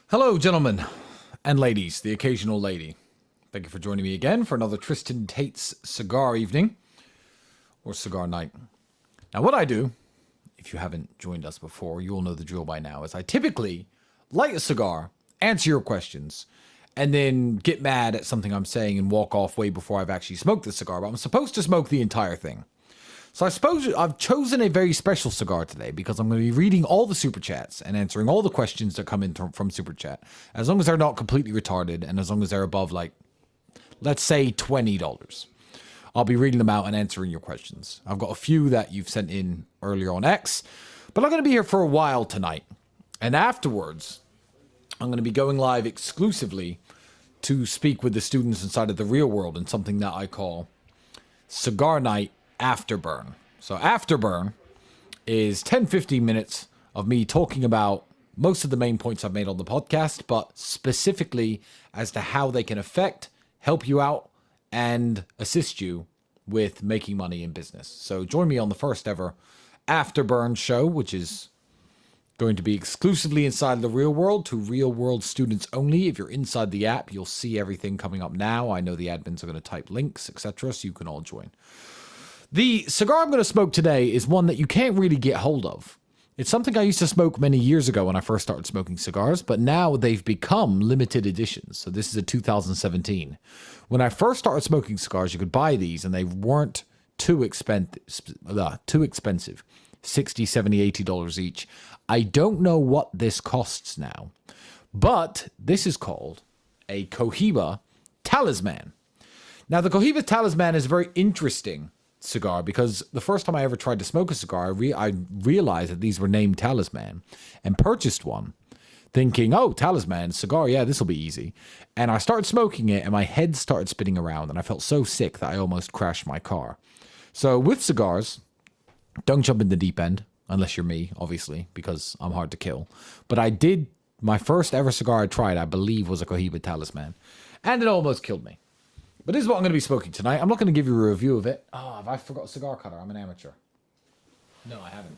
Hello, gentlemen and ladies, the occasional lady. Thank you for joining me again for another Tristan Tate's cigar evening, or cigar night. Now, what I do, if you haven't joined us before, you will know the drill by now, is I typically light a cigar, answer your questions, and then get mad at something I'm saying and walk off way before I've actually smoked the cigar, but I'm supposed to smoke the entire thing. So I suppose I've chosen a very special cigar today because I'm going to be reading all the Super Chats and answering all the questions that come in from Super Chat. As long as they're not completely retarded and as long as they're above, like, let's say $20. I'll be reading them out and answering your questions. I've got a few that you've sent in earlier on X, but I'm going to be here for a while tonight. And afterwards, I'm going to be going live exclusively to speak with the students inside of the real world in something that I call Cigar Night Afterburn. So Afterburn is 10-15 minutes of me talking about most of the main points I've made on the podcast, but specifically as to how they can affect, help you out, and assist you with making money in business. So join me on the first ever Afterburn show, which is going to be exclusively inside the real world to real world students only. If you're inside the app, you'll see everything coming up now. I know the admins are going to type links, etc., so you can all join. The cigar I'm going to smoke today is one that you can't really get hold of. It's something I used to smoke many years ago when I first started smoking cigars, but now they've become limited editions. So this is a 2017. When I first started smoking cigars, you could buy these and they weren't too expensive. $60, $70, $80 each. I don't know what this costs now, but this is called a Cohiba Talisman. Now, the Cohiba Talisman is very interesting cigar because the first time I ever tried to smoke a cigar, I realized that these were named Talisman and purchased one thinking, oh, Talisman cigar, yeah, this will be easy. And I started smoking it and my head started spinning around and I felt so sick that I almost crashed my car. So with cigars, don't jump in the deep end unless you're me, obviously, because I'm hard to kill. But my first ever cigar I tried, I believe, was a Cohiba Talisman, and it almost killed me. But this is what I'm going to be smoking tonight. I'm not going to give you a review of it. Oh, have I forgot a cigar cutter? I'm an amateur. No, I haven't.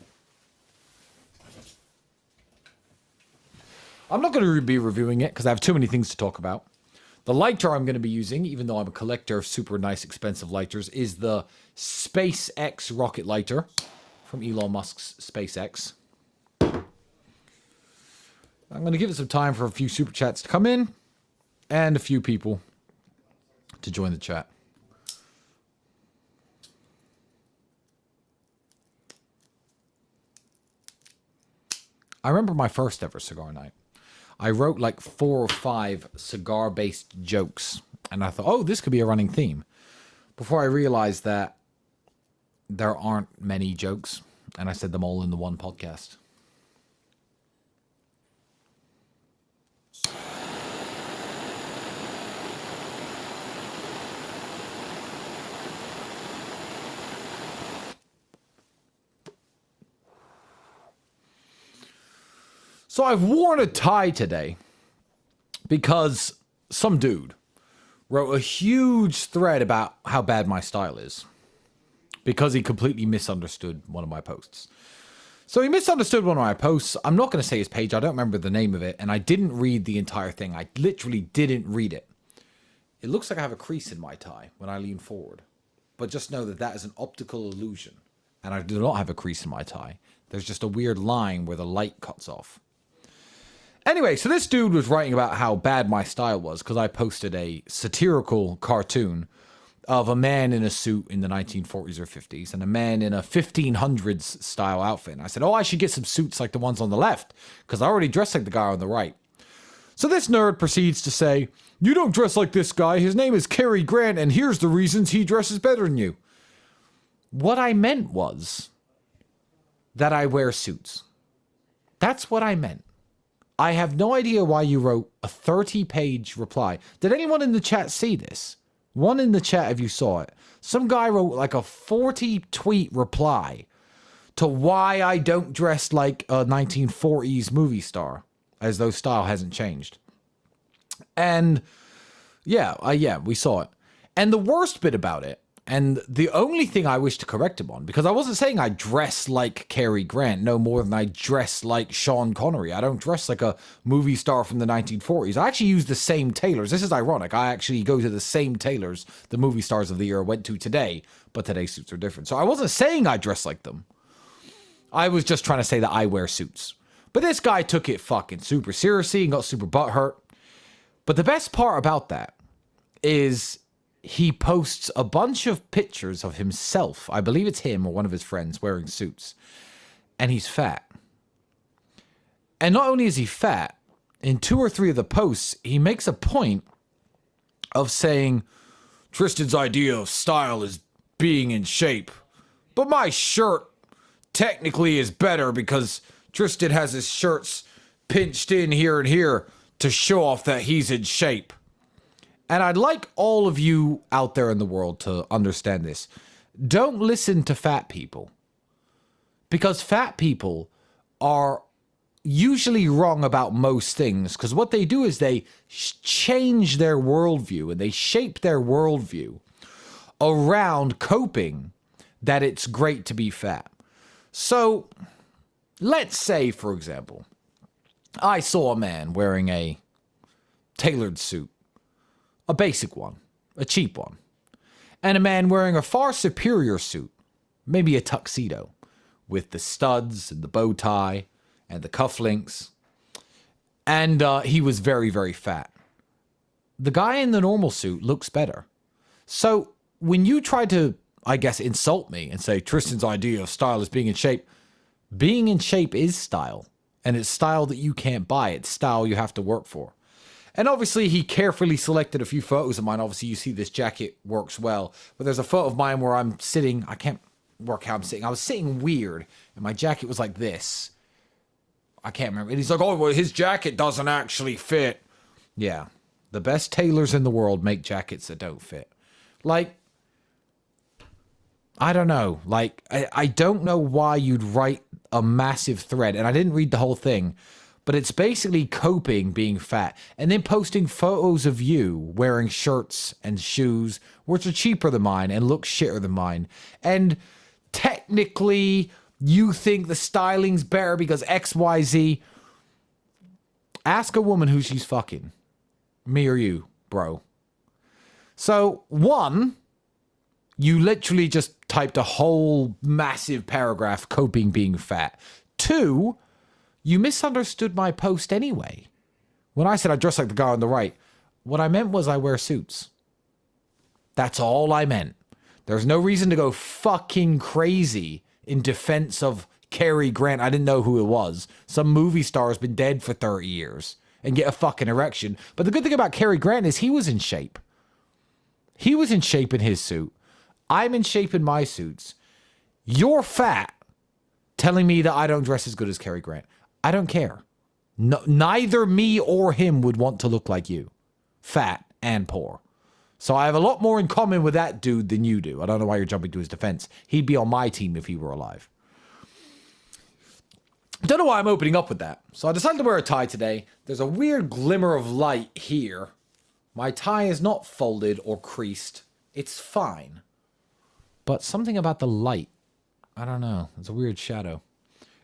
I'm not going to be reviewing it because I have too many things to talk about. The lighter I'm going to be using, even though I'm a collector of super nice, expensive lighters, is the SpaceX rocket lighter from Elon Musk's SpaceX. I'm going to give it some time for a few super chats to come in and a few people to join the chat. I remember my first ever cigar night. I wrote like 4 or 5 cigar-based jokes, and I thought, oh, this could be a running theme, before I realized that there aren't many jokes, and I said them all in the one podcast. So I've worn a tie today because some dude wrote a huge thread about how bad my style is because he completely misunderstood one of my posts. So he misunderstood one of my posts. I'm not going to say his page. I don't remember the name of it. And I didn't read the entire thing. I literally didn't read it. It looks like I have a crease in my tie when I lean forward. But just know that that is an optical illusion. And I do not have a crease in my tie. There's just a weird line where the light cuts off. Anyway, so this dude was writing about how bad my style was because I posted a satirical cartoon of a man in a suit in the 1940s or 50s and a man in a 1500s style outfit. And I said, oh, I should get some suits like the ones on the left because I already dress like the guy on the right. So this nerd proceeds to say, you don't dress like this guy. His name is Cary Grant, and here's the reasons he dresses better than you. What I meant was that I wear suits. That's what I meant. I have no idea why you wrote a 30-page reply. Did anyone in the chat see this? One in the chat, if you saw it. Some guy wrote like a 40-tweet reply to why I don't dress like a 1940s movie star, as though style hasn't changed. And yeah, we saw it. And the worst bit about it And the only thing I wish to correct him on, because I wasn't saying I dress like Cary Grant no more than I dress like Sean Connery. I don't dress like a movie star from the 1940s. I actually use the same tailors. This is ironic. I actually go to the same tailors the movie stars of the era went to today, but today's suits are different. So I wasn't saying I dress like them. I was just trying to say that I wear suits. But this guy took it fucking super seriously and got super butthurt. But the best part about that is he posts a bunch of pictures of himself. I believe it's him or one of his friends wearing suits. And he's fat. And not only is he fat, in 2 or 3 of the posts, he makes a point of saying, Tristan's idea of style is being in shape. But my shirt technically is better because Tristan has his shirts pinched in here and here to show off that he's in shape. And I'd like all of you out there in the world to understand this. Don't listen to fat people. Because fat people are usually wrong about most things. Because what they do is they change their worldview and they shape their worldview around coping that it's great to be fat. So, let's say, for example, I saw a man wearing a tailored suit. A basic one, a cheap one, and a man wearing a far superior suit, maybe a tuxedo, with the studs and the bow tie and the cufflinks, and he was very, very fat. The guy in the normal suit looks better. So when you try to, I guess, insult me and say Tristan's idea of style is being in shape is style, and it's style that you can't buy. It's style you have to work for. And obviously, he carefully selected a few photos of mine. Obviously, you see this jacket works well. But there's a photo of mine where I'm sitting. I can't work how I'm sitting. I was sitting weird, and my jacket was like this. I can't remember. And he's like, oh, well, his jacket doesn't actually fit. Yeah. The best tailors in the world make jackets that don't fit. Like, I don't know. Like, I don't know why you'd write a massive thread. And I didn't read the whole thing. But it's basically coping being fat and then posting photos of you wearing shirts and shoes which are cheaper than mine and look shitter than mine. And technically you think the styling's better because XYZ. Ask a woman who she's fucking. Me or you, bro. So, 1, you literally just typed a whole massive paragraph coping being fat. 2, you misunderstood my post anyway. When I said I dress like the guy on the right, what I meant was I wear suits. That's all I meant. There's no reason to go fucking crazy in defense of Cary Grant. I didn't know who it was. Some movie star has been dead for 30 years and get a fucking erection. But the good thing about Cary Grant is he was in shape. He was in shape in his suit. I'm in shape in my suits. You're fat telling me that I don't dress as good as Cary Grant. I don't care. No, neither me or him would want to look like you. Fat and poor. So I have a lot more in common with that dude than you do. I don't know why you're jumping to his defense. He'd be on my team if he were alive. Don't know why I'm opening up with that. So I decided to wear a tie today. There's a weird glimmer of light here. My tie is not folded or creased. It's fine. But something about the light. I don't know. It's a weird shadow.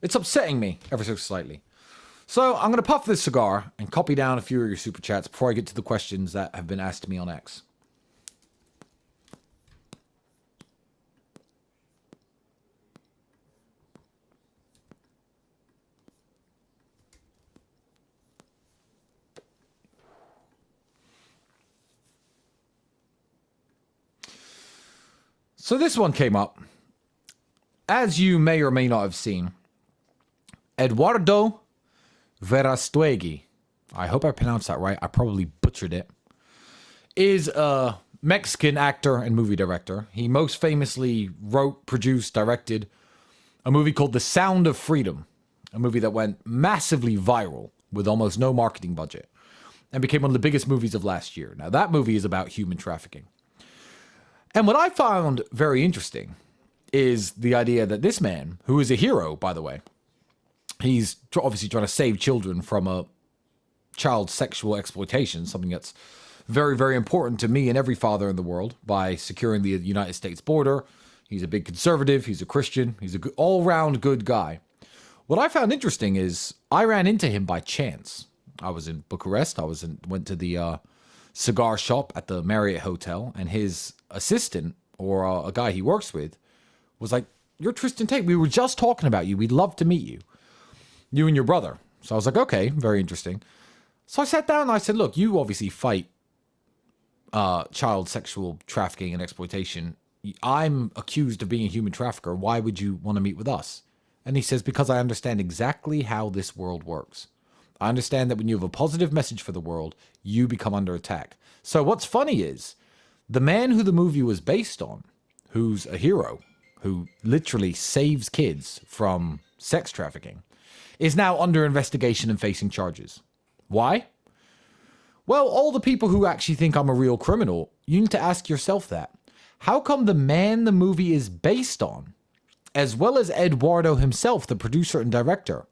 It's upsetting me ever so slightly. So I'm going to puff this cigar and copy down a few of your super chats before I get to the questions that have been asked to me on X. So this one came up. As you may or may not have seen, Eduardo Verastegui, I hope I pronounced that right, I probably butchered it, is a Mexican actor and movie director. He most famously wrote, produced, directed a movie called The Sound of Freedom, a movie that went massively viral with almost no marketing budget and became one of the biggest movies of last year. Now, that movie is about human trafficking. And what I found very interesting is the idea that this man, who is a hero, by the way, he's obviously trying to save children from a child sexual exploitation, something that's very, very important to me and every father in the world by securing the United States border. He's a big conservative. He's a Christian. He's a good, all-round good guy. What I found interesting is I ran into him by chance. I was in Bucharest. Went to the cigar shop at the Marriott Hotel, and his assistant, or a guy he works with, was like, "You're Tristan Tate. We were just talking about you. We'd love to meet you. You and your brother." So I was like, "Okay, very interesting." So I sat down and I said, "Look, you obviously fight child sexual trafficking and exploitation. I'm accused of being a human trafficker. Why would you want to meet with us?" And he says, "Because I understand exactly how this world works. I understand that when you have a positive message for the world, you become under attack." So what's funny is the man who the movie was based on, who's a hero, who literally saves kids from sex trafficking, is now under investigation and facing charges. Why? Well, all the people who actually think I'm a real criminal, you need to ask yourself that. How come the man the movie is based on, as well as Eduardo himself, the producer and director,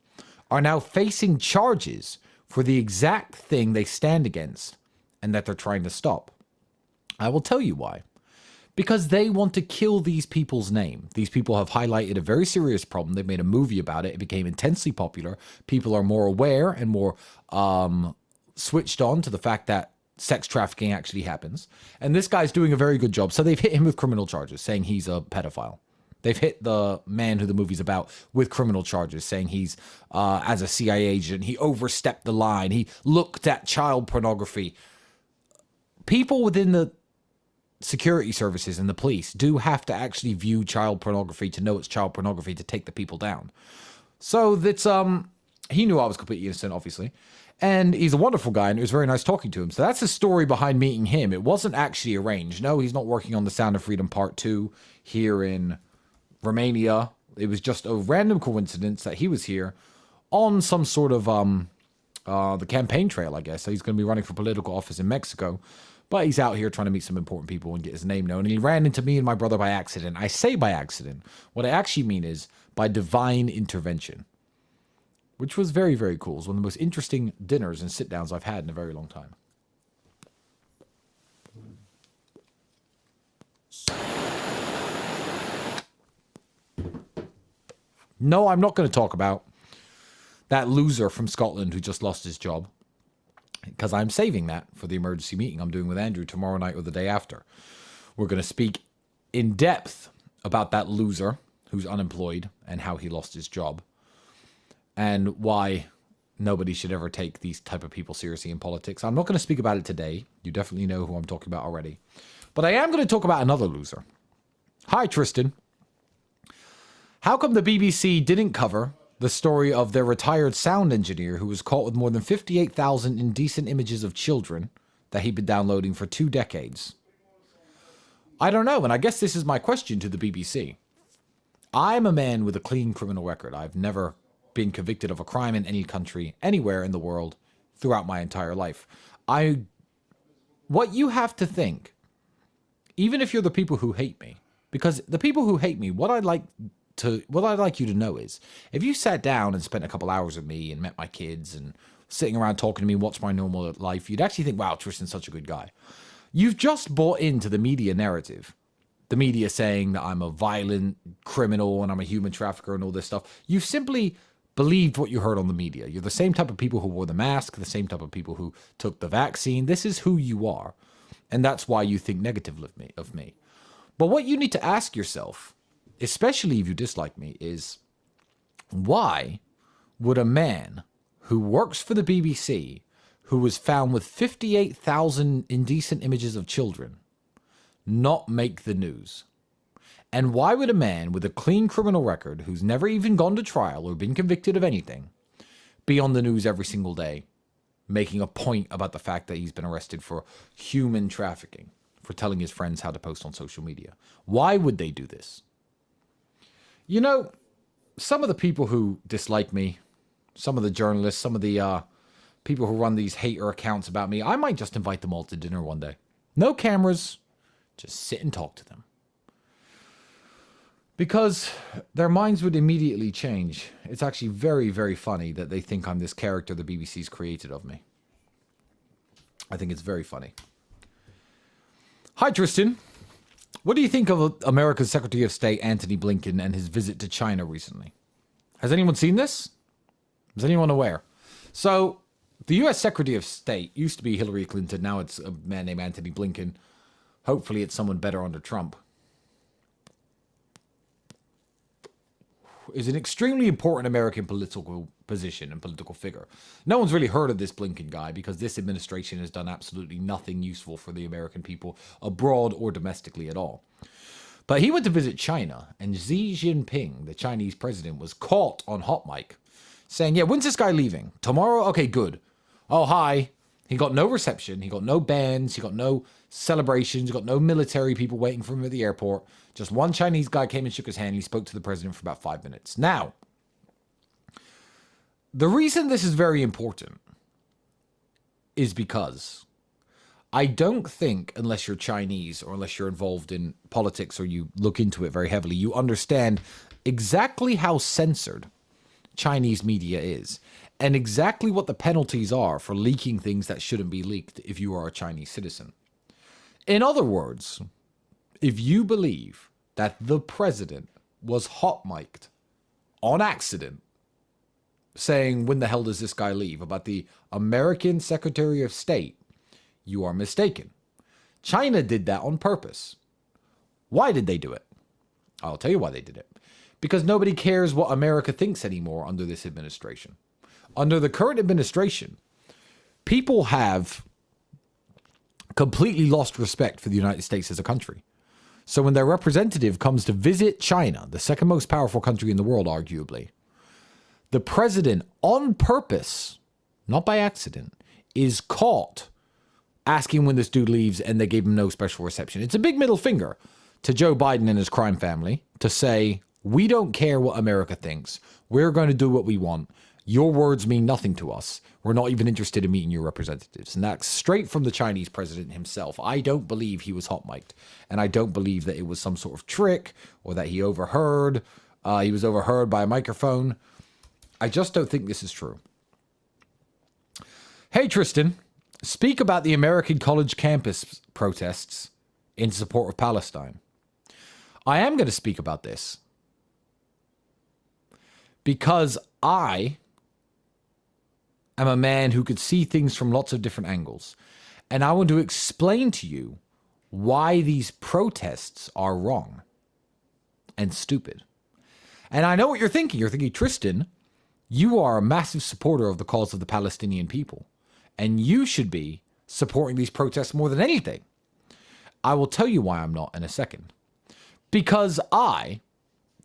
are now facing charges for the exact thing they stand against and that they're trying to stop? I will tell you why. Because they want to kill these people's name. These people have highlighted a very serious problem. They've made a movie about it. It became intensely popular. People are more aware and more switched on to the fact that sex trafficking actually happens. And this guy's doing a very good job. So they've hit him with criminal charges, saying he's a pedophile. They've hit the man who the movie's about with criminal charges, saying he's, as a CIA agent, he overstepped the line. He looked at child pornography. People within the security services and the police do have to actually view child pornography to know it's child pornography to take the people down. So that's, he knew I was completely innocent, obviously. And he's a wonderful guy, and it was very nice talking to him. So that's the story behind meeting him. It wasn't actually arranged. No, he's not working on The Sound of Freedom Part 2 here in Romania. It was just a random coincidence that he was here on some sort of the campaign trail, I guess. So he's going to be running for political office in Mexico. But he's out here trying to meet some important people and get his name known. And he ran into me and my brother by accident. I say by accident. What I actually mean is by divine intervention. Which was very, very cool. It was one of the most interesting dinners and sit-downs I've had in a very long time. No, I'm not going to talk about that loser from Scotland who just lost his job, because I'm saving that for the emergency meeting I'm doing with Andrew tomorrow night or the day after. We're going to speak in depth about that loser who's unemployed and how he lost his job and why nobody should ever take these type of people seriously in politics. I'm not going to speak about it today. You definitely know who I'm talking about already. But I am going to talk about another loser. Hi, Tristan. How come the BBC didn't cover the story of their retired sound engineer who was caught with more than 58,000 indecent images of children that he'd been downloading for 2 decades? I don't know, and I guess this is my question to the BBC. I'm a man with a clean criminal record. I've never been convicted of a crime in any country, anywhere in the world, throughout my entire life. What you have to think, even if you're the people who hate me, because the people who hate me, what I'd like you to know is, if you sat down and spent a couple hours with me and met my kids and sitting around talking to me and watched my normal life, you'd actually think, wow, Tristan's such a good guy. You've just bought into the media narrative. The media saying that I'm a violent criminal and I'm a human trafficker and all this stuff. You've simply believed what you heard on the media. You're the same type of people who wore the mask, the same type of people who took the vaccine. This is who you are. And that's why you think negatively of me. But what you need to ask yourself, especially if you dislike me, is why would a man who works for the BBC, who was found with 58,000 indecent images of children, not make the news? And why would a man with a clean criminal record, who's never even gone to trial or been convicted of anything, be on the news every single day, making a point about the fact that he's been arrested for human trafficking, for telling his friends how to post on social media? Why would they do this? You know, some of the people who dislike me, some of the journalists, some of the people who run these hater accounts about me, I might just invite them all to dinner one day. No cameras, just sit and talk to them. Because their minds would immediately change. It's actually very, very funny that they think I'm this character the BBC's created of me. I think it's very funny. Hi, Tristan. What do you think of America's Secretary of State, Antony Blinken, and his visit to China recently? Has anyone seen this? Is anyone aware? So, the U.S. Secretary of State used to be Hillary Clinton. Now it's a man named Antony Blinken. Hopefully it's someone better under Trump. Is an extremely important American political position and political figure. No one's really heard of this Blinken guy because this administration has done absolutely nothing useful for the American people abroad or domestically at all. But he went to visit China, and Xi Jinping, the Chinese president, was caught on hot mic saying, yeah, when's this guy leaving? Tomorrow? Okay, good. Oh, hi. He got no reception. He got no bands. He got no celebrations. He got no military people waiting for him at the airport. Just one Chinese guy came and shook his hand. He spoke to the president for about 5 minutes. Now, the reason this is very important is because I don't think, unless you're Chinese or unless you're involved in politics or you look into it very heavily, you understand exactly how censored Chinese media is and exactly what the penalties are for leaking things that shouldn't be leaked if you are a Chinese citizen. In other words, if you believe that the president was hot-mic'd on accident saying, when the hell does this guy leave, about the American Secretary of State, you are mistaken. China did that on purpose. Why did they do it? I'll tell you why they did it. Because nobody cares what America thinks anymore under this administration. Under the current administration, people have completely lost respect for the United States as a country. So when their representative comes to visit China, the second most powerful country in the world, arguably, the president, on purpose, not by accident, is caught asking when this dude leaves, and they gave him no special reception. It's a big middle finger to Joe Biden and his crime family to say, we don't care what America thinks. We're going to do what we want. Your words mean nothing to us. We're not even interested in meeting your representatives. And that's straight from the Chinese president himself. I don't believe he was hot-mic'd. And I don't believe that it was some sort of trick or that he overheard. He was overheard by a microphone. I just don't think this is true. Hey, Tristan. Speak about the American college campus protests in support of Palestine. I am going to speak about this because I am a man who could see things from lots of different angles. And I want to explain to you why these protests are wrong and stupid. And I know what you're thinking. You're thinking, Tristan, you are a massive supporter of the cause of the Palestinian people. And you should be supporting these protests more than anything. I will tell you why I'm not in a second. Because I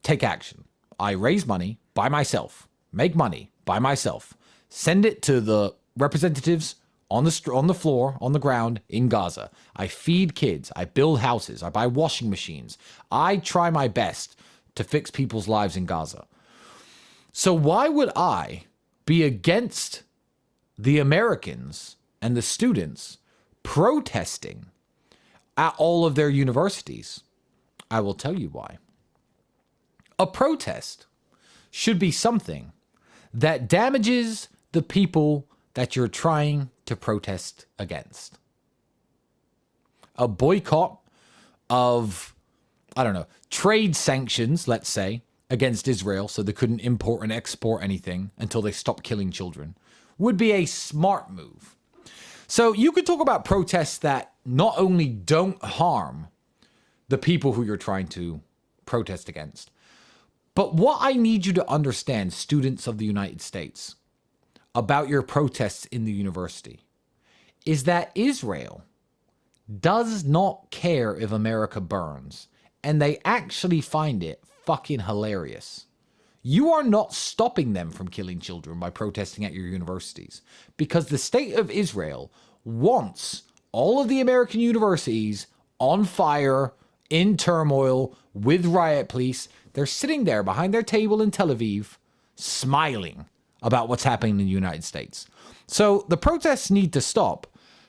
take action. I raise money by myself, make money by myself, send it to the representatives on the floor, on the ground in Gaza. I feed kids. I build houses. I buy washing machines. I try my best to fix people's lives in Gaza. So why would I be against the Americans and the students protesting at all of their universities? I will tell you why. A protest should be something that damages the people that you're trying to protest against. A boycott of, I don't know, trade sanctions, let's say, against Israel so they couldn't import and export anything until they stopped killing children, would be a smart move. So you could talk about protests that not only don't harm the people who you're trying to protest against, but what I need you to understand, students of the United States, about your protests in the university, is that Israel does not care if America burns, and they actually find it fucking hilarious. You are not stopping them from killing children by protesting at your universities, because the state of Israel wants all of the American universities on fire, in turmoil, with riot police. They're sitting there behind their table in Tel Aviv, smiling about what's happening in the United States. So the protests need to stop,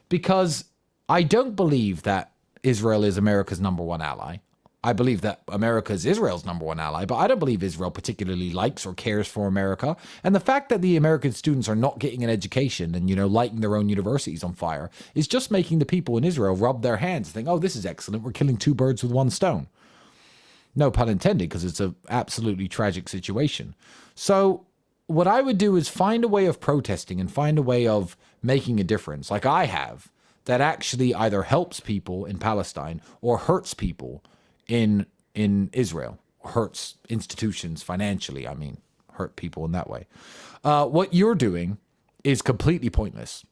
because I don't believe that Israel is America's number one ally. I believe that America is Israel's number one ally, but I don't believe Israel particularly likes or cares for America. And the fact that the American students are not getting an education and, lighting their own universities on fire is just making the people in Israel rub their hands and think, oh, this is excellent. We're killing two birds with one stone. No pun intended, because it's an absolutely tragic situation. So what I would do is find a way of protesting and find a way of making a difference, like I have, that actually either helps people in Palestine or hurts people in Israel, hurts institutions financially. I mean, hurt people in that way. What you're doing is completely pointless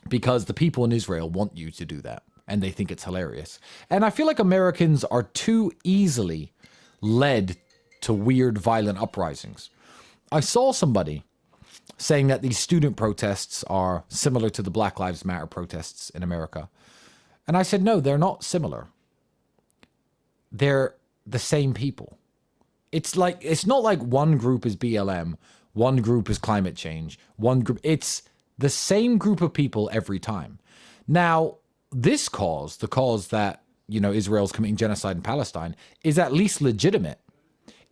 because the people in Israel want you to do that and they think it's hilarious. And I feel like Americans are too easily led to weird, violent uprisings. I saw somebody saying that these student protests are similar to the Black Lives Matter protests in America. And I said, no, they're not similar. They're the same people. It's not like one group is BLM, one group is climate change, one group. It's the same group of people every time. Now, this cause, the cause that, Israel's committing genocide in Palestine, is at least legitimate.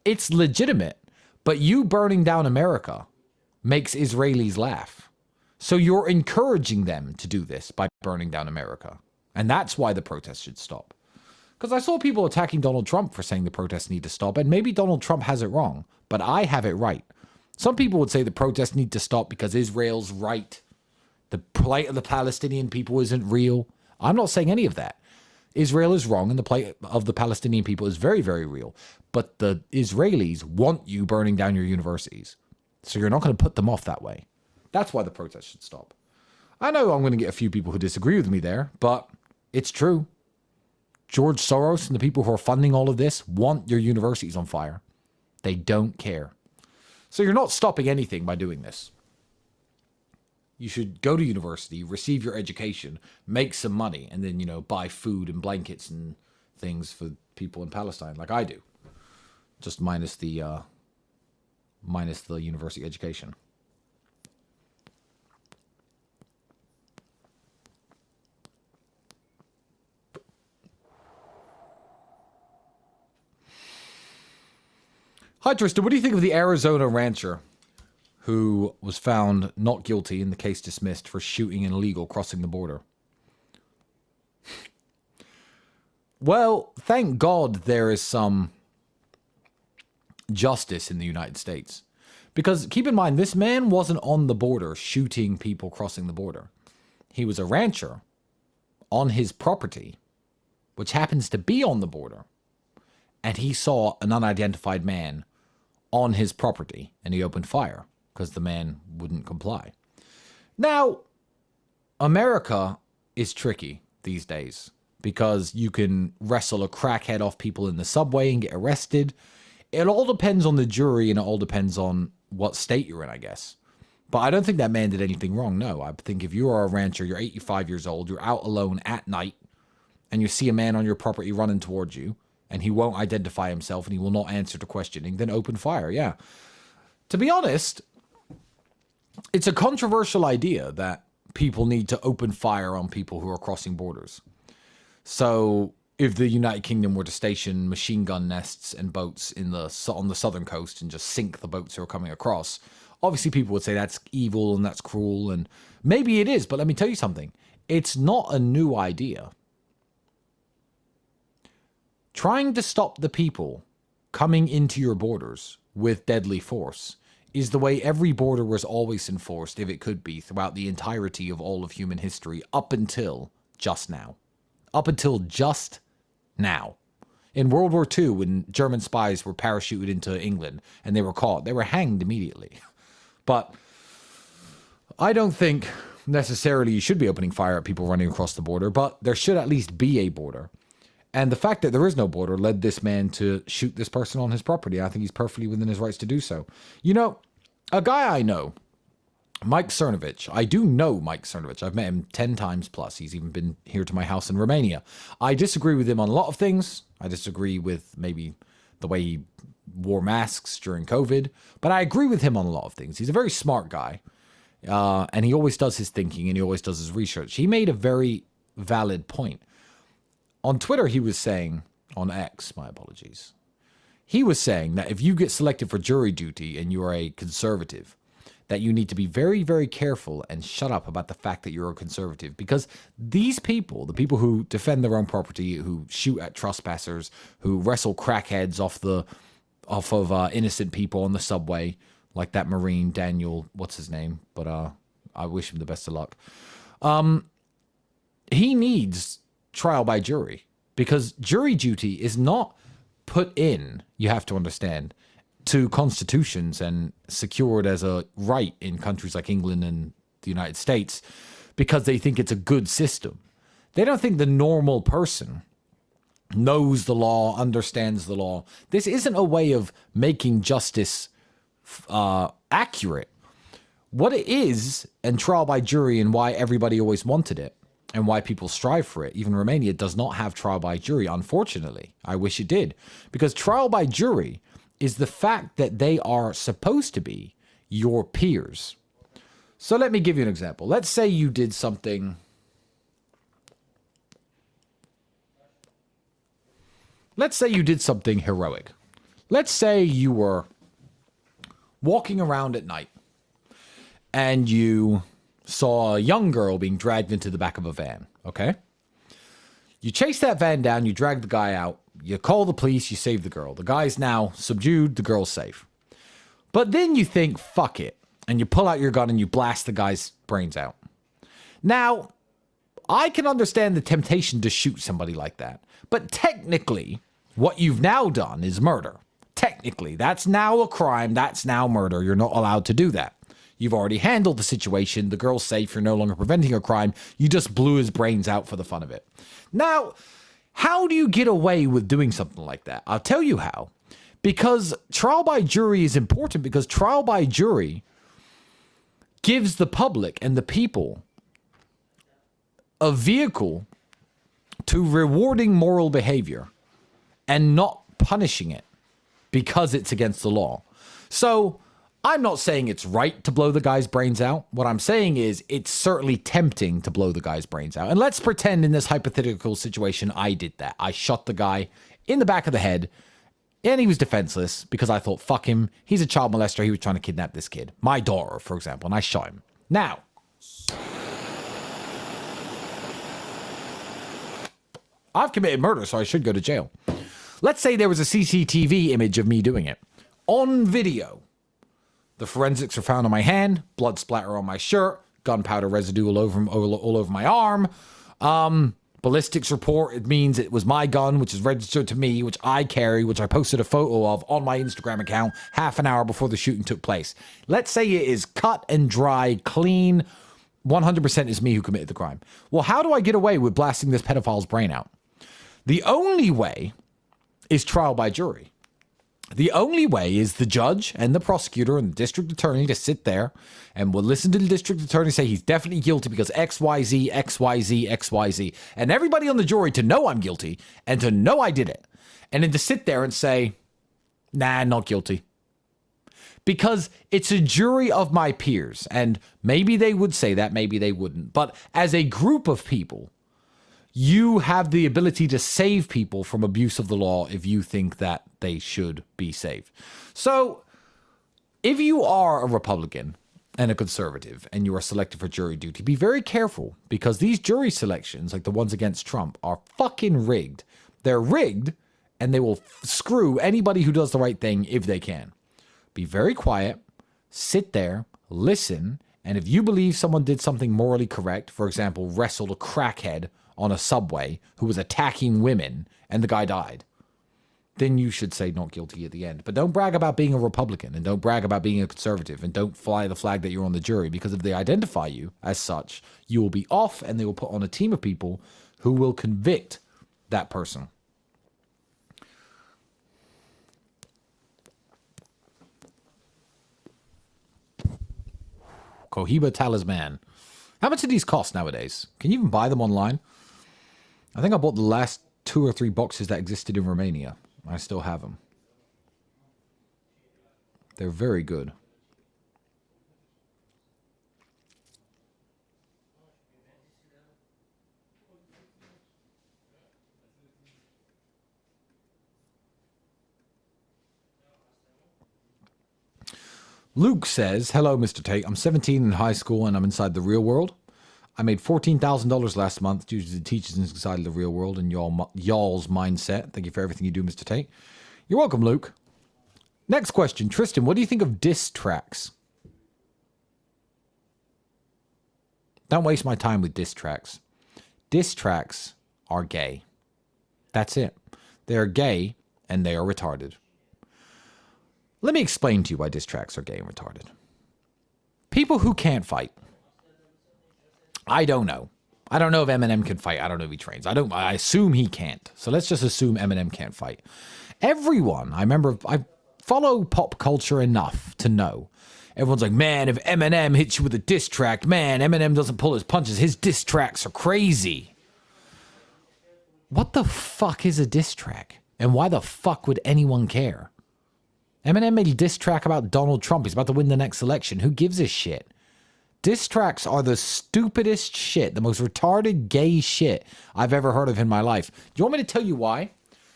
It's legitimate, but you burning down America makes Israelis laugh. So you're encouraging them to do this by burning down America. And that's why the protests should stop. Because I saw people attacking Donald Trump for saying the protests need to stop, and maybe Donald Trump has it wrong, but I have it right. Some people would say the protests need to stop because Israel's right. The plight of the Palestinian people isn't real. I'm not saying any of that. Israel is wrong, and the plight of the Palestinian people is very, very real. But the Israelis want you burning down your universities. So you're not going to put them off that way. That's why the protests should stop. I know I'm going to get a few people who disagree with me there, but it's true. George Soros and the people who are funding all of this want your universities on fire. They don't care. So you're not stopping anything by doing this. You should go to university, receive your education, make some money, and then, buy food and blankets and things for people in Palestine, like I do. Just minus the university education. Hi, Tristan. What do you think of the Arizona rancher who was found not guilty and the case dismissed for shooting an illegal crossing the border? Well, thank God there is some justice in the United States. Because keep in mind, this man wasn't on the border shooting people crossing the border. He was a rancher on his property, which happens to be on the border. And he saw an unidentified man on his property, and he opened fire because the man wouldn't comply. Now, America is tricky these days because you can wrestle a crackhead off people in the subway and get arrested. It all depends on the jury, and it all depends on what state you're in, I guess. But I don't think that man did anything wrong, no. I think if you are a rancher, you're 85 years old, you're out alone at night, and you see a man on your property running towards you, and he won't identify himself and he will not answer to questioning, then open fire, yeah. To be honest, it's a controversial idea that people need to open fire on people who are crossing borders. So if the United Kingdom were to station machine gun nests and boats on the southern coast and just sink the boats who are coming across, obviously people would say that's evil and that's cruel, and maybe it is, but let me tell you something. It's not a new idea. Trying to stop the people coming into your borders with deadly force is the way every border was always enforced, if it could be, throughout the entirety of all of human history, up until just now. Up until just now. In World War II, when German spies were parachuted into England and they were caught, they were hanged immediately. But I don't think necessarily you should be opening fire at people running across the border, but there should at least be a border. And the fact that there is no border led this man to shoot this person on his property. I think he's perfectly within his rights to do so. A guy I know, Mike Cernovich. I do know Mike Cernovich. I've met him 10 times plus. He's even been here to my house in Romania. I disagree with him on a lot of things. I disagree with maybe the way he wore masks during COVID. But I agree with him on a lot of things. He's a very smart guy. And he always does his thinking and he always does his research. He made a very valid point. On Twitter, he was saying, on X, my apologies. He was saying that if you get selected for jury duty and you are a conservative, that you need to be very, very careful and shut up about the fact that you're a conservative. Because these people, the people who defend their own property, who shoot at trespassers, who wrestle crackheads off of innocent people on the subway, like that Marine, Daniel, what's his name? But I wish him the best of luck. He needs trial by jury. Because jury duty is not put in, you have to understand, to constitutions and secured as a right in countries like England and the United States because they think it's a good system. They don't think the normal person knows the law, understands the law. This isn't a way of making justice accurate. What it is, and trial by jury, and why everybody always wanted it, and why people strive for it. Even Romania does not have trial by jury, unfortunately. I wish it did. Because trial by jury is the fact that they are supposed to be your peers. So let me give you an example. Let's say you did something... Let's say you did something heroic. Let's say you were walking around at night and you saw a young girl being dragged into the back of a van, okay? You chase that van down, you drag the guy out, you call the police, you save the girl. The guy's now subdued, the girl's safe. But then you think, fuck it, and you pull out your gun and you blast the guy's brains out. Now, I can understand the temptation to shoot somebody like that, but technically, what you've now done is murder. Technically, that's now a crime, that's now murder. You're not allowed to do that. You've already handled the situation. The girl's safe. You're no longer preventing a crime. You just blew his brains out for the fun of it. Now, how do you get away with doing something like that? I'll tell you how. Because trial by jury is important, because trial by jury gives the public and the people a vehicle to rewarding moral behavior and not punishing it because it's against the law. So I'm not saying it's right to blow the guy's brains out. What I'm saying is it's certainly tempting to blow the guy's brains out. And let's pretend in this hypothetical situation I did that. I shot the guy in the back of the head and he was defenseless because I thought, fuck him. He's a child molester. He was trying to kidnap this kid. My daughter, for example, and I shot him. Now, I've committed murder, so I should go to jail. Let's say there was a CCTV image of me doing it on video. The forensics are found on my hand, blood splatter on my shirt, gunpowder residue all over my arm. Ballistics report, it means it was my gun, which is registered to me, which I carry, which I posted a photo of on my Instagram account half an hour before the shooting took place. Let's say it is cut and dry, clean, 100% is me who committed the crime. Well, how do I get away with blasting this pedophile's brain out? The only way is trial by jury. The only way is the judge and the prosecutor and the district attorney to sit there and will listen to the district attorney say he's definitely guilty because XYZ, XYZ, XYZ. And everybody on the jury to know I'm guilty and to know I did it. And then to sit there and say, nah, not guilty. Because it's a jury of my peers. And maybe they would say that, maybe they wouldn't. But as a group of people, you have the ability to save people from abuse of the law if you think that they should be saved. So, if you are a Republican and a conservative and you are selected for jury duty, be very careful because these jury selections, like the ones against Trump, are fucking rigged. They're rigged and they will screw anybody who does the right thing if they can. Be very quiet, sit there, listen, and if you believe someone did something morally correct, for example, wrestled a crackhead on a subway who was attacking women and the guy died, then you should say not guilty at the end. But don't brag about being a Republican and don't brag about being a conservative and don't fly the flag that you're on the jury, because if they identify you as such, you will be off and they will put on a team of people who will convict that person. Cohiba Talisman. How much do these cost nowadays? Can you even buy them online? I think I bought the last 2 or 3 boxes that existed in Romania. I still have them. They're very good. Luke says, hello, Mr. Tate. I'm 17 in high school and I'm inside the real world. I made $14,000 last month due to the teachers inside of the real world and y'all's mindset. Thank you for everything you do, Mr. Tate. You're welcome, Luke. Next question. Tristan, what do you think of diss tracks? Don't waste my time with diss tracks. Diss tracks are gay. That's it. They are gay and they are retarded. Let me explain to you why diss tracks are gay and retarded. People who can't fight. I don't know. I don't know if Eminem can fight. I don't know if he trains. I assume he can't. So let's just assume Eminem can't fight. Everyone, I follow pop culture enough to know. Everyone's like, man, if Eminem hits you with a diss track, man, Eminem doesn't pull his punches. His diss tracks are crazy. What the fuck is a diss track? And why the fuck would anyone care? Eminem made a diss track about Donald Trump. He's about to win the next election. Who gives a shit? Diss tracks are the stupidest shit, the most retarded gay shit I've ever heard of in my life. Do you want me to tell you why?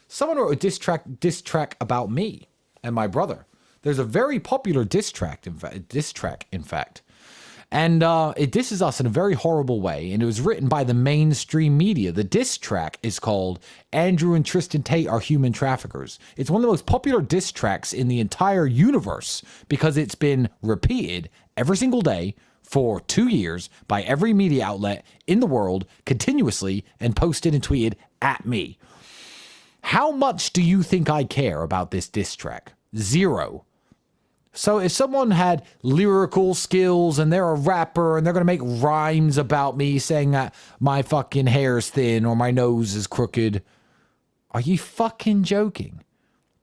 Someone wrote a diss track about me and my brother. There's a very popular diss track, in fact. And it disses us in a very horrible way, and it was written by the mainstream media. The diss track is called Andrew and Tristan Tate Are Human Traffickers. It's one of the most popular diss tracks in the entire universe because it's been repeated every single day for 2 years by every media outlet in the world continuously and posted and tweeted at me. How much do you think I care about this diss track? Zero. So if someone had lyrical skills and they're a rapper and they're going to make rhymes about me saying that my fucking hair's thin or my nose is crooked, are you fucking joking?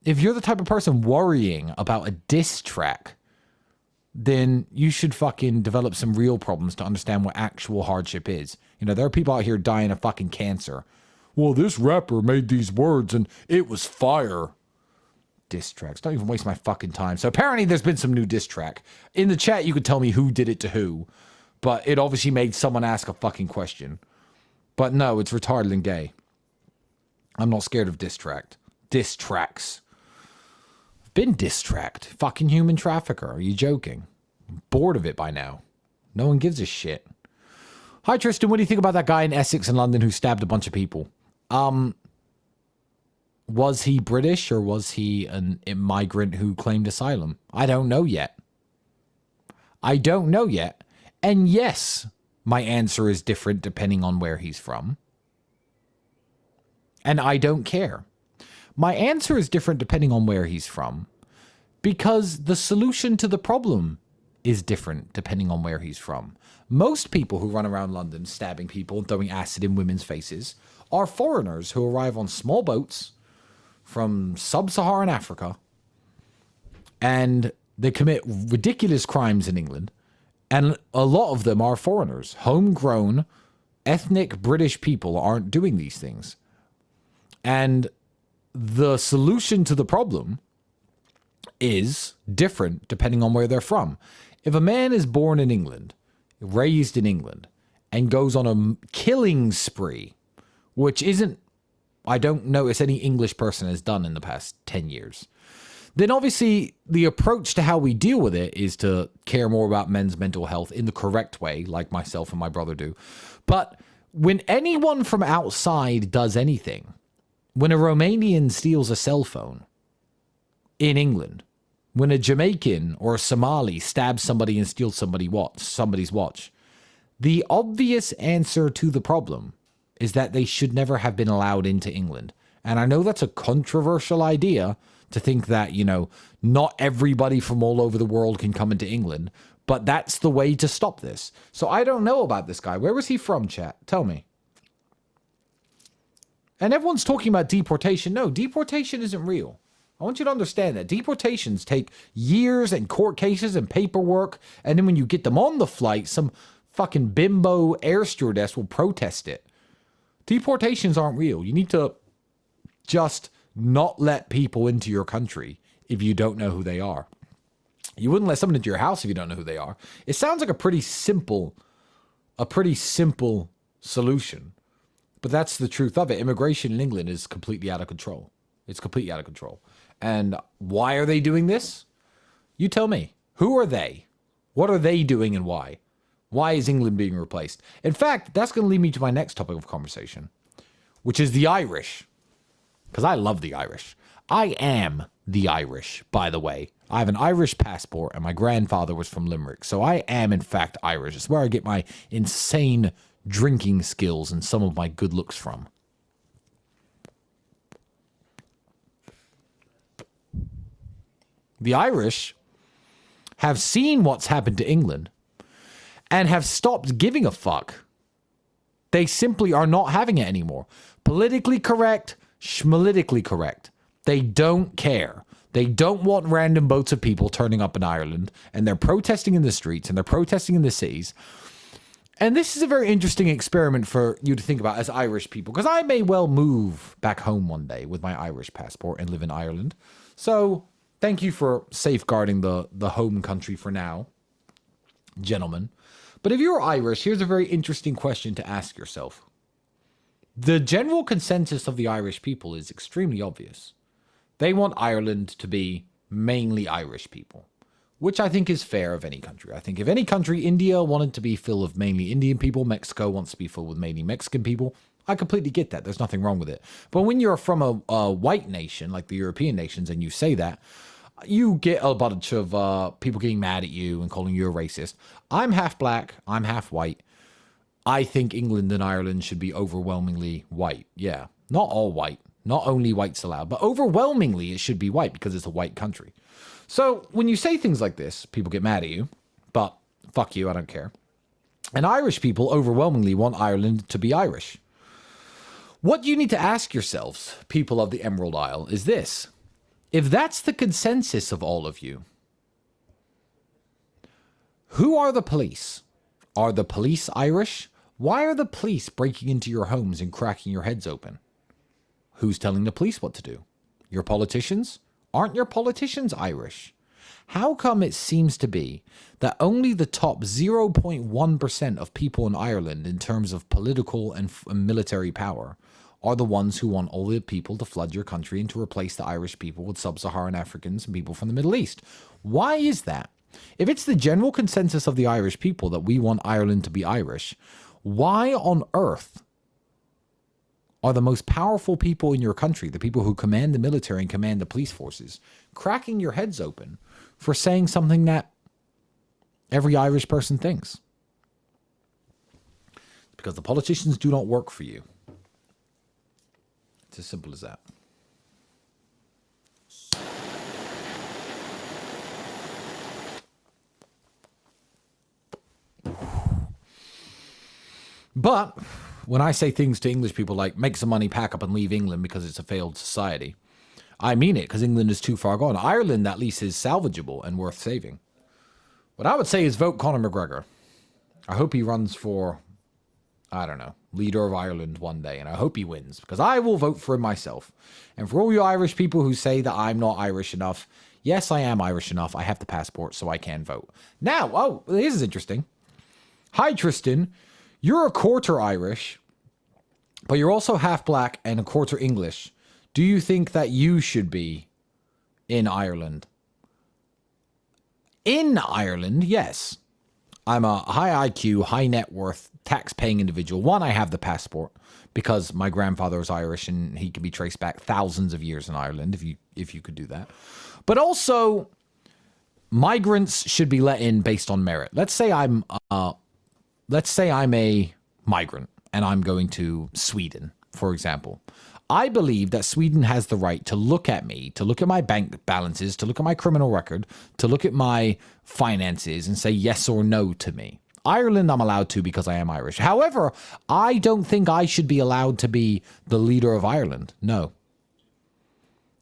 If you're the type of person worrying about a diss track, then you should fucking develop some real problems to understand what actual hardship is. You know, there are people out here dying of fucking cancer. Well, this rapper made these words and it was fire. Diss tracks. Don't even waste my fucking time. So apparently there's been some new diss track. In the chat, you could tell me who did it to who, but it obviously made someone ask a fucking question. But no, it's retarded and gay. I'm not scared of diss track. Diss tracks. I've been diss tracked. Fucking human trafficker. Are you joking? I'm bored of it by now. No one gives a shit. Hi, Tristan. What do you think about that guy in Essex in London who stabbed a bunch of people? Was he British or was he an immigrant who claimed asylum? I don't know yet. And yes, my answer is different depending on where he's from. And I don't care. My answer is different depending on where he's from because the solution to the problem is different depending on where he's from. Most people who run around London stabbing people and throwing acid in women's faces are foreigners who arrive on small boats from sub-Saharan Africa, and they commit ridiculous crimes in England, and a lot of them are foreigners. Homegrown, ethnic British people aren't doing these things. And the solution to the problem is different depending on where they're from. If a man is born in England, raised in England, and goes on a killing spree, which I don't notice any English person has done in the past 10 years, then obviously the approach to how we deal with it is to care more about men's mental health in the correct way, like myself and my brother do. But when anyone from outside does anything, when a Romanian steals a cell phone in England, when a Jamaican or a Somali stabs somebody and steals somebody's watch, the obvious answer to the problem is that they should never have been allowed into England. And I know that's a controversial idea to think that, you know, not everybody from all over the world can come into England, but that's the way to stop this. So I don't know about this guy. Where was he from, chat? Tell me. And everyone's talking about deportation. No, deportation isn't real. I want you to understand that deportations take years and court cases and paperwork, and then when you get them on the flight, some fucking bimbo air stewardess will protest it. Deportations aren't real. You need to just not let people into your country if you don't know who they are. You wouldn't let someone into your house if you don't know who they are. It sounds like a pretty simple solution. But that's the truth of it. Immigration in England is completely out of control. It's completely out of control. And why are they doing this? You tell me. Who are they? What are they doing and why? Why is England being replaced? In fact, that's going to lead me to my next topic of conversation, which is the Irish. Because I love the Irish. I am the Irish, by the way. I have an Irish passport, and my grandfather was from Limerick. So I am, in fact, Irish. It's where I get my insane drinking skills and some of my good looks from. The Irish have seen what's happened to England and have stopped giving a fuck. They simply are not having it anymore. Politically correct, schmolitically correct. They don't care. They don't want random boats of people turning up in Ireland, and they're protesting in the streets and they're protesting in the cities. And this is a very interesting experiment for you to think about as Irish people, because I may well move back home one day with my Irish passport and live in Ireland. So thank you for safeguarding the home country for now, gentlemen. But if you're Irish, here's a very interesting question to ask yourself. The general consensus of the Irish people is extremely obvious. They want Ireland to be mainly Irish people, which I think is fair of any country. I think if any country, India wanted to be filled with mainly Indian people, Mexico wants to be filled with mainly Mexican people, I completely get that. There's nothing wrong with it. But when you're from a white nation, like the European nations, and you say that, you get a bunch of people getting mad at you and calling you a racist. I'm half black. I'm half white. I think England and Ireland should be overwhelmingly white. Yeah, not all white. Not only whites allowed, but overwhelmingly it should be white because it's a white country. So when you say things like this, people get mad at you, but fuck you, I don't care. And Irish people overwhelmingly want Ireland to be Irish. What you need to ask yourselves, people of the Emerald Isle, is this. If that's the consensus of all of you, who are the police? Are the police Irish? Why are the police breaking into your homes and cracking your heads open? Who's telling the police what to do? Your politicians? Aren't your politicians Irish? How come it seems to be that only the top 0.1% of people in Ireland in terms of political and military power are the ones who want all the people to flood your country and to replace the Irish people with sub-Saharan Africans and people from the Middle East? Why is that? If it's the general consensus of the Irish people that we want Ireland to be Irish, why on earth are the most powerful people in your country, the people who command the military and command the police forces, cracking your heads open for saying something that every Irish person thinks? It's because the politicians do not work for you. It's as simple as that. But when I say things to English people like, make some money, pack up and leave England because it's a failed society, I mean it, because England is too far gone. Ireland, at least, is salvageable and worth saving. What I would say is vote Conor McGregor. I hope he runs for, I don't know, leader of Ireland one day, and I hope he wins, because I will vote for him myself. And for all you Irish people who say that I'm not Irish enough, yes, I am Irish enough. I have the passport, so I can vote. Now, oh, this is interesting. Hi, Tristan. You're a quarter Irish, but you're also half black and a quarter English. Do you think that you should be in Ireland? In Ireland, yes. I'm a high IQ, high net worth, tax-paying individual. One, I have the passport because my grandfather was Irish and he can be traced back thousands of years in Ireland if you could do that. But also, migrants should be let in based on merit. Let's say I'm a migrant and I'm going to Sweden, for example. I believe that Sweden has the right to look at me, to look at my bank balances, to look at my criminal record, to look at my finances and say yes or no to me. Ireland, I'm allowed to because I am Irish. However, I don't think I should be allowed to be the leader of Ireland. No.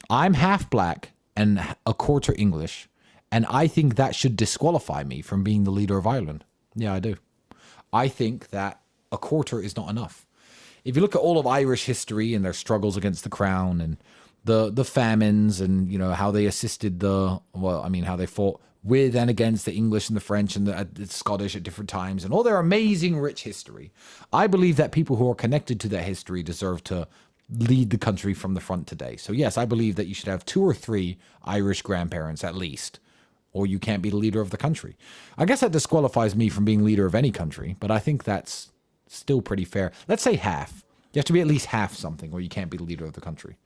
I'm half black and a quarter English, and I think that should disqualify me from being the leader of Ireland. Yeah, I do. I think that a quarter is not enough. If you look at all of Irish history and their struggles against the crown and the famines and, you know, how they assisted how they fought with and against the English and the French and the Scottish at different times and all their amazing rich history, I believe that people who are connected to that history deserve to lead the country from the front today. So yes, I believe that you should have 2 or 3 Irish grandparents at least or you can't be the leader of the country. I guess that disqualifies me from being leader of any country, but I think that's still pretty fair. Let's say half. You have to be at least half something, or you can't be the leader of the country.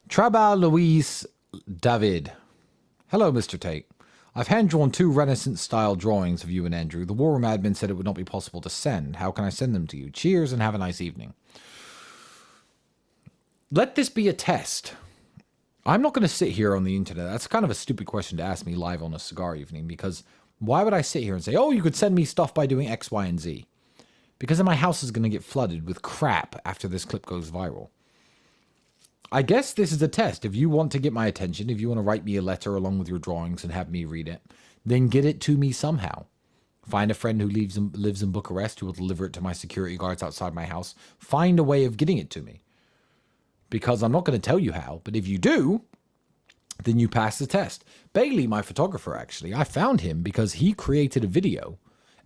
Trabal Luis David. Hello, Mr. Tate. I've hand-drawn 2 Renaissance-style drawings of you and Andrew. The War Room admin said it would not be possible to send. How can I send them to you? Cheers and have a nice evening. Let this be a test. I'm not going to sit here on the internet. That's kind of a stupid question to ask me live on a cigar evening, because why would I sit here and say, oh, you could send me stuff by doing X, Y, and Z? Because then my house is going to get flooded with crap after this clip goes viral. I guess this is a test. If you want to get my attention, if you want to write me a letter along with your drawings and have me read it, then get it to me somehow. Find a friend who lives in Bucharest who will deliver it to my security guards outside my house. Find a way of getting it to me. Because I'm not going to tell you how, but if you do, then you pass the test. Bailey, my photographer, actually, I found him because he created a video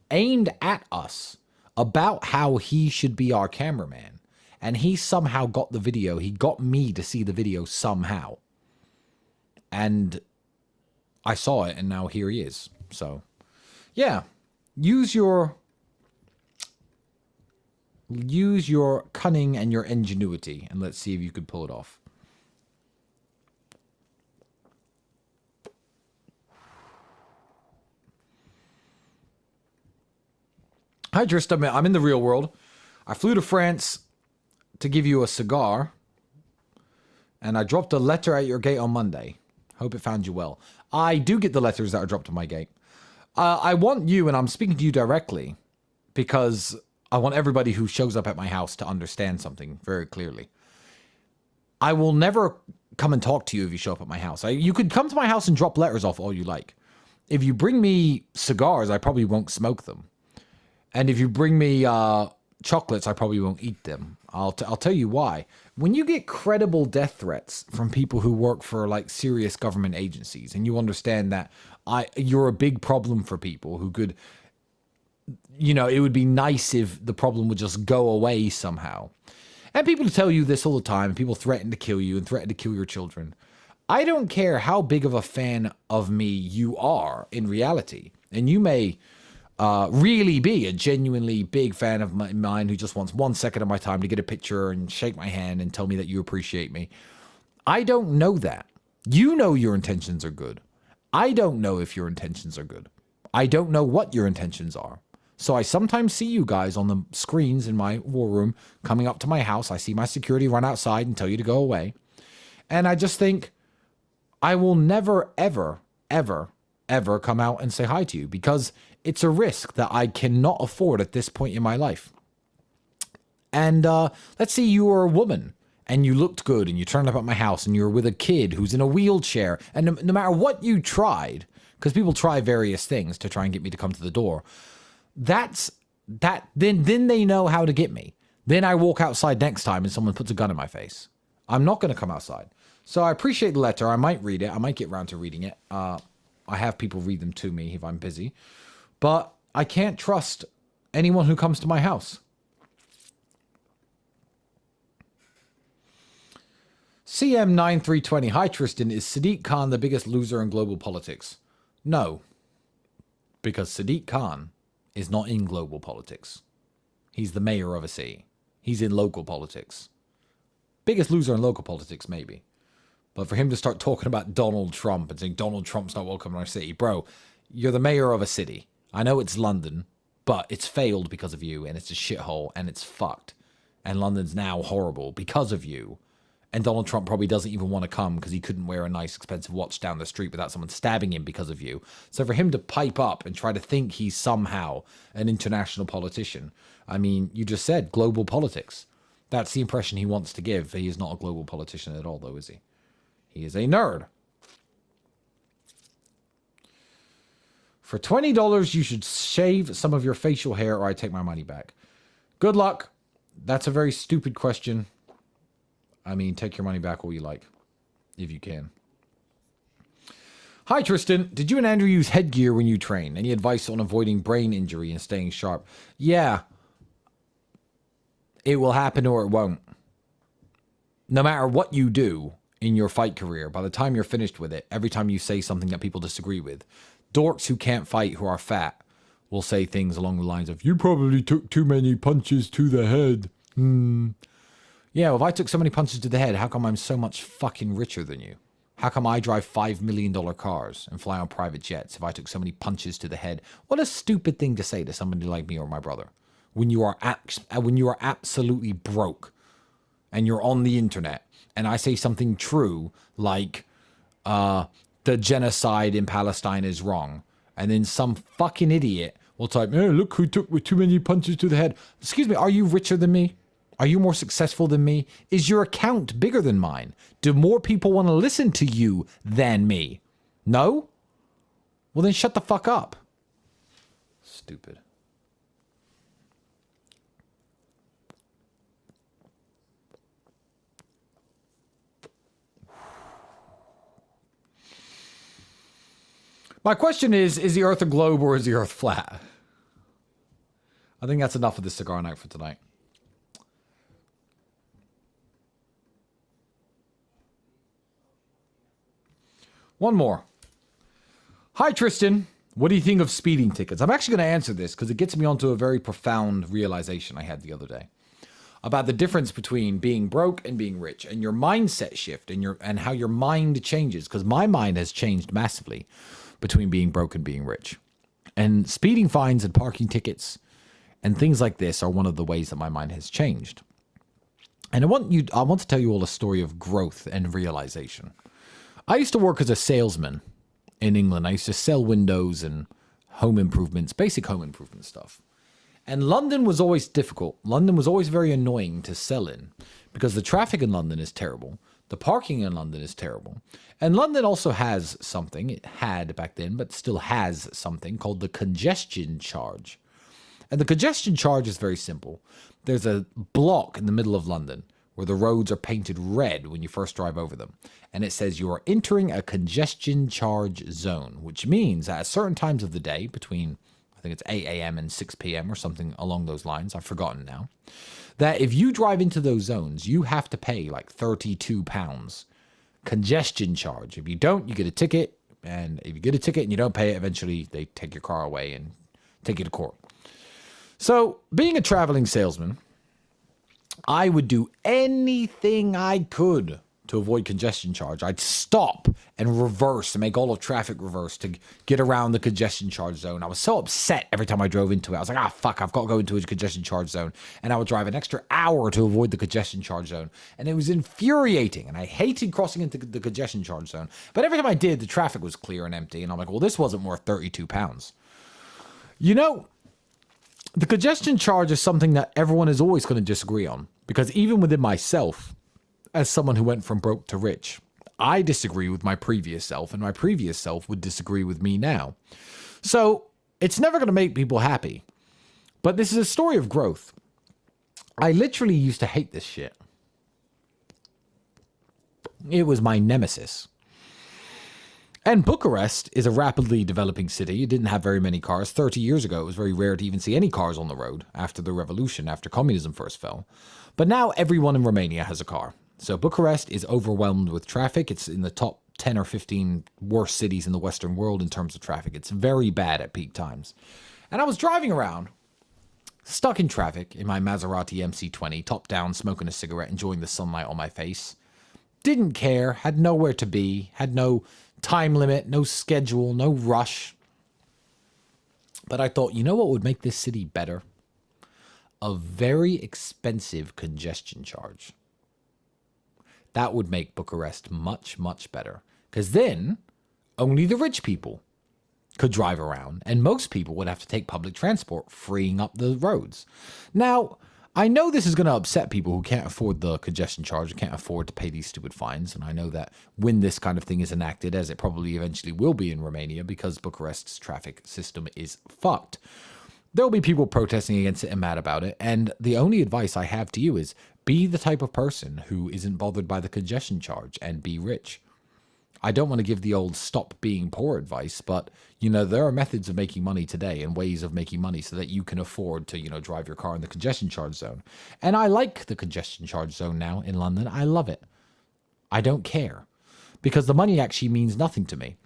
aimed at us about how he should be our cameraman. And he somehow got the video. He got me to see the video somehow. And I saw it, and now here he is. So, yeah. Use your cunning and your ingenuity, and let's see if you could pull it off. Hi, Tristan. I'm in the real world. I flew to France to give you a cigar, and I dropped a letter at your gate on Monday. Hope it found you well. I do get the letters that are dropped at my gate. I want you, and I'm speaking to you directly, because I want everybody who shows up at my house to understand something very clearly. I will never come and talk to you if you show up at my house. You could come to my house and drop letters off all you like. If you bring me cigars, I probably won't smoke them. And if you bring me chocolates, I probably won't eat them. I'll tell you why. When you get credible death threats from people who work for like serious government agencies, and you understand that you're a big problem for people who could, you know, it would be nice if the problem would just go away somehow. And people tell you this all the time. People threaten to kill you and threaten to kill your children. I don't care how big of a fan of me you are in reality. And you may really be a genuinely big fan of mine who just wants 1 second of my time to get a picture and shake my hand and tell me that you appreciate me. I don't know that. You know your intentions are good. I don't know if your intentions are good. I don't know what your intentions are. So I sometimes see you guys on the screens in my war room coming up to my house. I see my security run outside and tell you to go away. And I just think I will never, ever, ever, ever come out and say hi to you, because it's a risk that I cannot afford at this point in my life. And let's say you were a woman and you looked good and you turned up at my house and you were with a kid who's in a wheelchair. And no matter what you tried, because people try various things to try and get me to come to the door, then they know how to get me. Then I walk outside next time and someone puts a gun in my face. I'm not going to come outside. So I appreciate the letter. I might read it. I might get around to reading it. I have people read them to me if I'm busy. But I can't trust anyone who comes to my house. CM9320. Hi, Tristan. Is Sadiq Khan the biggest loser in global politics? No. Because Sadiq Khan is not in global politics. He's the mayor of a city. He's in local politics. Biggest loser in local politics, maybe. But for him to start talking about Donald Trump and saying Donald Trump's not welcome in our city, bro, you're the mayor of a city. I know it's London, but it's failed because of you, and it's a shithole, and it's fucked. And London's now horrible because of you. And Donald Trump probably doesn't even want to come because he couldn't wear a nice, expensive watch down the street without someone stabbing him because of you. So for him to pipe up and try to think he's somehow an international politician, I mean, you just said global politics. That's the impression he wants to give. He is not a global politician at all, though, is he? He is a nerd. For $20, you should shave some of your facial hair or I take my money back. Good luck. That's a very stupid question. I mean, take your money back all you like, if you can. Hi, Tristan. Did you and Andrew use headgear when you train? Any advice on avoiding brain injury and staying sharp? Yeah. it will happen or it won't. No matter what you do in your fight career, by the time you're finished with it, every time you say something that people disagree with, dorks who can't fight, who are fat, will say things along the lines of, you probably took too many punches to the head. Yeah, well, if I took so many punches to the head, how come I'm so much fucking richer than you? How come I drive $5 million cars and fly on private jets if I took so many punches to the head? What a stupid thing to say to somebody like me or my brother. When you are absolutely broke and you're on the internet and I say something true like the genocide in Palestine is wrong, and then some fucking idiot will type, hey, look who took with too many punches to the head. Excuse me, are you richer than me? Are you more successful than me? Is your account bigger than mine? Do more people want to listen to you than me? No? Well, then shut the fuck up. Stupid. My question is the Earth a globe or is the Earth flat? I think that's enough of the Cigar Night for tonight. One more. Hi, Tristan. What do you think of speeding tickets? I'm actually going to answer this because it gets me onto a very profound realization I had the other day about the difference between being broke and being rich, and your mindset shift and how your mind changes, because my mind has changed massively between being broke and being rich. And speeding fines and parking tickets and things like this are one of the ways that my mind has changed. And I want to tell you all a story of growth and realization. I used to work as a salesman in England. I used to sell windows and home improvements, basic home improvement stuff. And London was always difficult. London was always very annoying to sell in because the traffic in London is terrible. The parking in London is terrible. And London also has something, it had back then, but still has something called the congestion charge. And the congestion charge is very simple. There's a block in the middle of London where the roads are painted red when you first drive over them. And it says you are entering a congestion charge zone, which means that at certain times of the day, between, I think it's 8 a.m. and 6 p.m. or something along those lines, I've forgotten now, that if you drive into those zones, you have to pay like £32 congestion charge. If you don't, you get a ticket. And if you get a ticket and you don't pay it, eventually they take your car away and take you to court. So being a traveling salesman, I would do anything I could to avoid congestion charge. I'd stop and reverse and make all of traffic reverse to get around the congestion charge zone. I was so upset every time I drove into it. I was like, fuck, I've got to go into a congestion charge zone. And I would drive an extra hour to avoid the congestion charge zone. And it was infuriating. And I hated crossing into the congestion charge zone. But every time I did, the traffic was clear and empty. And I'm like, well, this wasn't worth £32. You know, the congestion charge is something that everyone is always going to disagree on. Because even within myself, as someone who went from broke to rich, I disagree with my previous self, and my previous self would disagree with me now. So it's never going to make people happy. But this is a story of growth. I literally used to hate this shit. It was my nemesis. And Bucharest is a rapidly developing city. It didn't have very many cars. 30 years ago, it was very rare to even see any cars on the road after the revolution, after communism first fell. But now everyone in Romania has a car. So Bucharest is overwhelmed with traffic. It's in the top 10 or 15 worst cities in the Western world in terms of traffic. It's very bad at peak times. And I was driving around, stuck in traffic in my Maserati MC20, top down, smoking a cigarette, enjoying the sunlight on my face. Didn't care, had nowhere to be, had no time limit, no schedule, no rush. But I thought, you know what would make this city better? A very expensive congestion charge. That would make Bucharest much, much better. Because then, only the rich people could drive around, and most people would have to take public transport, freeing up the roads. Now, I know this is going to upset people who can't afford the congestion charge, and can't afford to pay these stupid fines, and I know that when this kind of thing is enacted, as it probably eventually will be in Romania, because Bucharest's traffic system is fucked, there will be people protesting against it and mad about it, and the only advice I have to you is be the type of person who isn't bothered by the congestion charge and be rich. I don't want to give the old stop being poor advice, but, you know, there are methods of making money today and ways of making money so that you can afford to, you know, drive your car in the congestion charge zone. And I like the congestion charge zone now in London. I love it. I don't care because the money actually means nothing to me.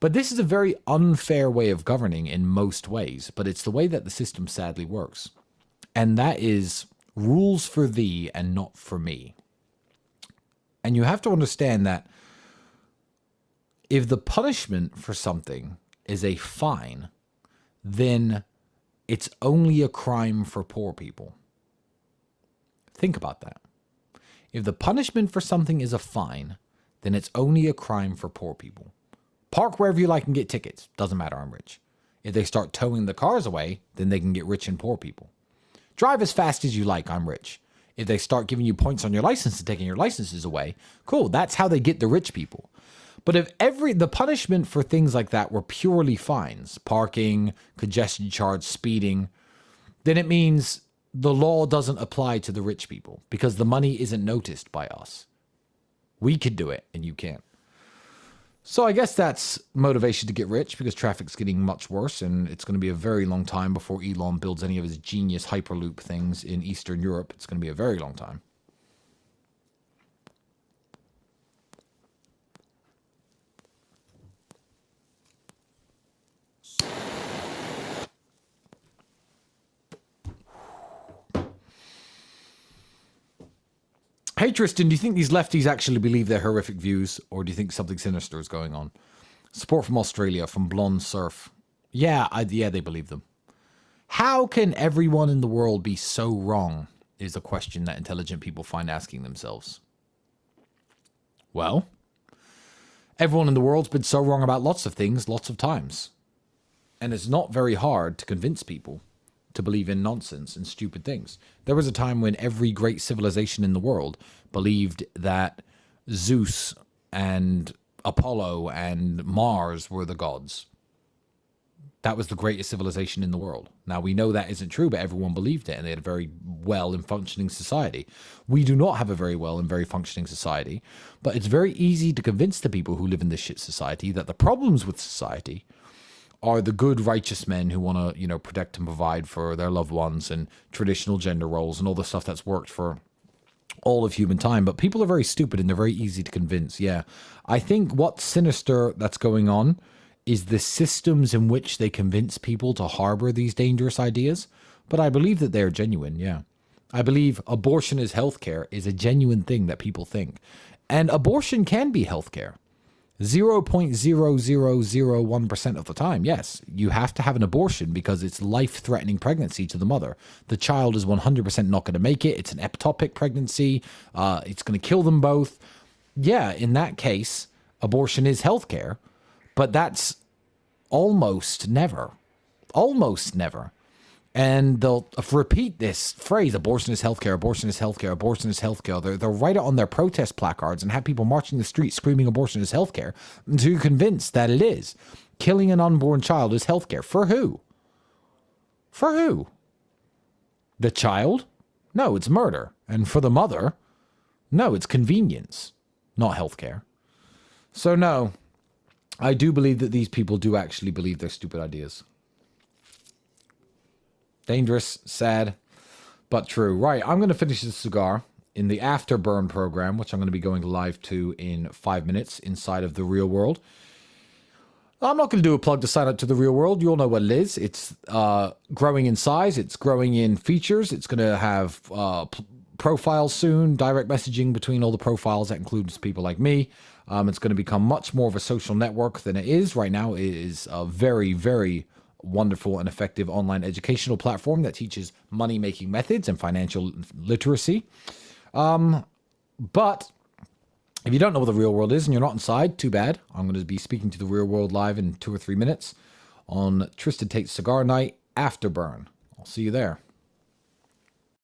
But this is a very unfair way of governing in most ways, but it's the way that the system sadly works. And that is rules for thee and not for me. And you have to understand that if the punishment for something is a fine, then it's only a crime for poor people. Think about that. If the punishment for something is a fine, then it's only a crime for poor people. Park wherever you like and get tickets. Doesn't matter, I'm rich. If they start towing the cars away, then they can get rich and poor people. Drive as fast as you like, I'm rich. If they start giving you points on your license and taking your licenses away, cool, that's how they get the rich people. But if the punishment for things like that were purely fines, parking, congestion charge, speeding, then it means the law doesn't apply to the rich people because the money isn't noticed by us. We could do it and you can't. So I guess that's motivation to get rich because traffic's getting much worse and it's going to be a very long time before Elon builds any of his genius Hyperloop things in Eastern Europe. It's going to be a very long time. Hey Tristan, do you think these lefties actually believe their horrific views, or do you think something sinister is going on? Support from Australia, from Blonde Surf. Yeah, they believe them. How can everyone in the world be so wrong, is a question that intelligent people find asking themselves. Well, everyone in the world's been so wrong about lots of things, lots of times. And it's not very hard to convince people to believe in nonsense and stupid things. There was a time when every great civilization in the world believed that Zeus and Apollo and Mars were the gods. That was the greatest civilization in the world. Now, we know that isn't true, but everyone believed it, and they had a very well and functioning society. We do not have a very well and very functioning society, but it's very easy to convince the people who live in this shit society that the problems with society are the good, righteous men who want to, you know, protect and provide for their loved ones and traditional gender roles and all the stuff that's worked for all of human time. But people are very stupid and they're very easy to convince. Yeah. I think what's sinister that's going on is the systems in which they convince people to harbor these dangerous ideas. But I believe that they're genuine. Yeah. I believe abortion is healthcare is a genuine thing that people think. And abortion can be healthcare. 0.0001% of the time, yes, you have to have an abortion because it's life-threatening pregnancy to the mother. The child is 100% not going to make it. It's an ectopic pregnancy. It's going to kill them both. Yeah, in that case, abortion is healthcare, but that's almost never. Almost never. And they'll repeat this phrase, abortion is healthcare, abortion is healthcare, abortion is healthcare. They'll write it on their protest placards and have people marching the streets screaming abortion is healthcare until you're convinced that it is. Killing an unborn child is healthcare. For who? For who? The child? No, it's murder. And for the mother? No, it's convenience, not healthcare. So no, I do believe that these people do actually believe their stupid ideas. Dangerous, sad, but true. Right, I'm going to finish this cigar in the Afterburn program, which I'm going to be going live to in 5 minutes inside of the real world. I'm not going to do a plug to sign up to the real world. You all know what it is. It's growing in size. It's growing in features. It's going to have profiles soon, direct messaging between all the profiles. That includes people like me. It's going to become much more of a social network than it is right now. It is a very, very wonderful and effective online educational platform that teaches money-making methods and financial literacy. But if you don't know what the real world is and you're not inside, too bad. I'm going to be speaking to the real world live in 2 or 3 minutes on Tristan Tate's Cigar Night Afterburn. I'll see you there.